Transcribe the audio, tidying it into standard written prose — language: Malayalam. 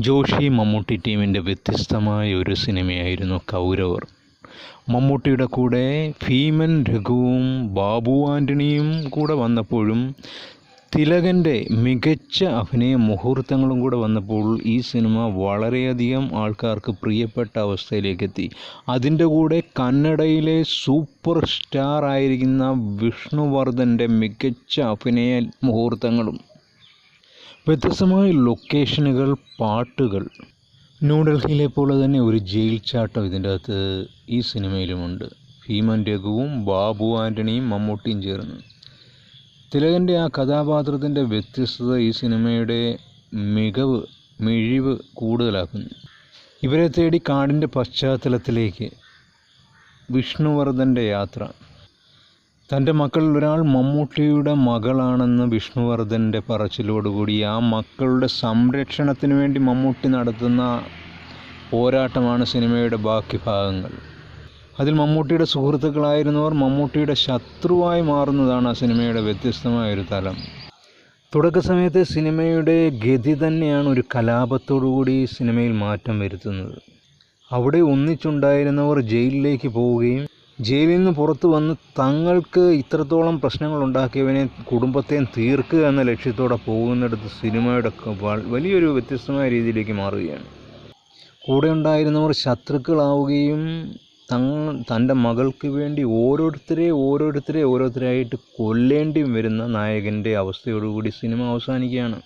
ജോഷി മമ്മൂട്ടി ടീമിൻ്റെ വ്യത്യസ്തമായ ഒരു സിനിമയായിരുന്നു കൗരവർ. മമ്മൂട്ടിയുടെ കൂടെ ഭീമൻ രഘുവും ബാബു ആൻ്റണിയും കൂടെ വന്നപ്പോഴും തിലകൻ്റെ മികച്ച അഭിനയ മുഹൂർത്തങ്ങളും കൂടെ വന്നപ്പോൾ ഈ സിനിമ വളരെയധികം ആൾക്കാർക്ക് പ്രിയപ്പെട്ട അവസ്ഥയിലേക്കെത്തി. അതിൻ്റെ കൂടെ കന്നഡയിലെ സൂപ്പർ സ്റ്റാർ ആയിരിക്കുന്ന വിഷ്ണുവർദ്ധൻ്റെ മികച്ച അഭിനയ മുഹൂർത്തങ്ങളും വ്യത്യസ്തമായ ലൊക്കേഷനുകൾ, പാട്ടുകൾ. ന്യൂഡൽഹിയിലെ പോലെ തന്നെ ഒരു ജയിൽ ചാട്ടം ഇതിൻ്റെ അകത്ത് ഈ സിനിമയിലുമുണ്ട്. ഭീമൻ രഘുവും ബാബു ആൻ്റണിയും മമ്മൂട്ടിയും ചേർന്ന് തിലകൻ്റെ ആ കഥാപാത്രത്തിൻ്റെ വ്യത്യസ്തത ഈ സിനിമയുടെ മിഴിവ് കൂടുതലാക്കുന്നു. ഇവരെ തേടി കാടിൻ്റെ പശ്ചാത്തലത്തിലേക്ക് വിഷ്ണുവർദ്ധൻ്റെ യാത്ര. തൻ്റെ മക്കളിൽ ഒരാൾ മമ്മൂട്ടിയുടെ മകളാണെന്ന് വിഷ്ണുവർദ്ധൻ്റെ പറച്ചിലോടുകൂടി ആ മക്കളുടെ സംരക്ഷണത്തിന് വേണ്ടി മമ്മൂട്ടി നടത്തുന്ന പോരാട്ടമാണ് സിനിമയുടെ ബാക്കി ഭാഗങ്ങൾ. അതിൽ മമ്മൂട്ടിയുടെ സുഹൃത്തുക്കളായിരുന്നവർ മമ്മൂട്ടിയുടെ ശത്രുവായി മാറുന്നതാണ് ആ സിനിമയുടെ വ്യത്യസ്തമായൊരു തലം. തുടക്ക സമയത്തെ സിനിമയുടെ ഗതി തന്നെയാണ് ഒരു കലാപത്തോടുകൂടി സിനിമയിൽ മാറ്റം വരുത്തുന്നത്. അവിടെ ഒന്നിച്ചുണ്ടായിരുന്നവർ ജയിലിലേക്ക് പോവുകയും ജയിലിൽ നിന്ന് പുറത്തു വന്ന് തങ്ങൾക്ക് ഇത്രത്തോളം പ്രശ്നങ്ങൾ ഉണ്ടാക്കിയവനെ കുടുംബത്തെയും തീർക്കുക എന്ന ലക്ഷ്യത്തോടെ പോകുന്നിടത്ത് സിനിമയുടെ വലിയൊരു വ്യത്യസ്തമായ രീതിയിലേക്ക് മാറുകയാണ്. കൂടെ ഉണ്ടായിരുന്നവർ ശത്രുക്കളാവുകയും തൻ്റെ മകൾക്ക് വേണ്ടി ഓരോരുത്തരായിട്ട് കൊല്ലേണ്ടി വരുന്ന നായകൻ്റെ അവസ്ഥയോടുകൂടി സിനിമ അവസാനിക്കുകയാണ്.